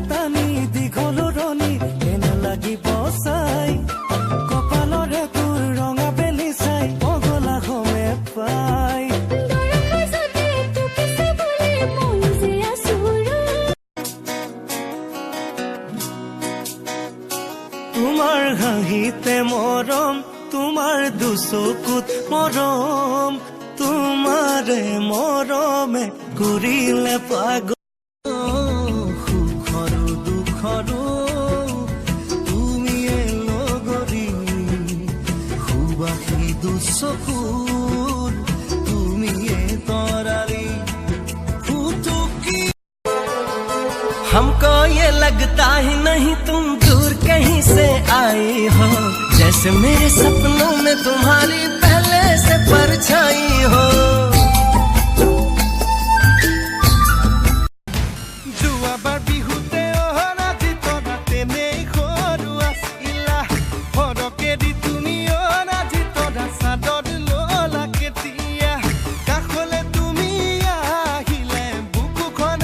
টানি দীঘল ৰণি এনে লাগিব চাই কপালৰে তোৰ ৰঙা বেলি চাই পগলা গমে পাই তোমাৰ হাঁহিতে মৰম তোমাৰ দুচকুত মৰম তোমাৰে মৰমে কৰিলে পাগল সুখৰো দুখৰো তুমিয়ে লগৰী সুবাসী দুচকুত তুমিয়ে তৰালি हमको ये लगता ही नहीं तुम दूर कहीं से आई हो जैसे मेरे सपनों में तुम्हारी पहले से परछाई हो जुआ बार बिहुते ओहना जितोना तेने खोरुआ इला हरके दी तुमी ओना जितोना सादर लोला केतिया काखले तुमी आहिले बुकुखन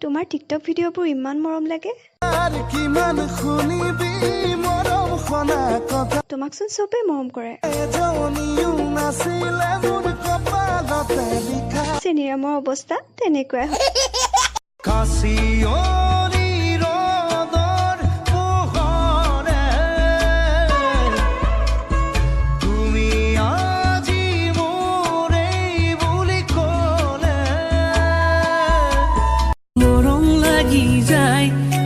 তোমাৰ টিকটক ভিডিঅ'বোৰ ইমান মৰম লাগে তোমাকচোন চবে মৰম কৰে চেনিৰামৰ অৱস্থা তেনেকুৱাই হয়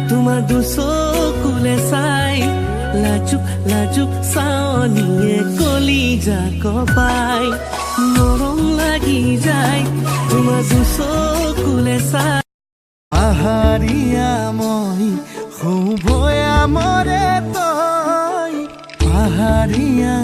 তোমাৰ দুচকুলে চাই লাজুক লাজুক চাৱনিয়ে কলিজা কপাই মৰম লাগি যায় তোমাৰ দুচকুলে চাই পাহাৰীয়া মই শুভয়া মৰে তই পাহাৰীয়া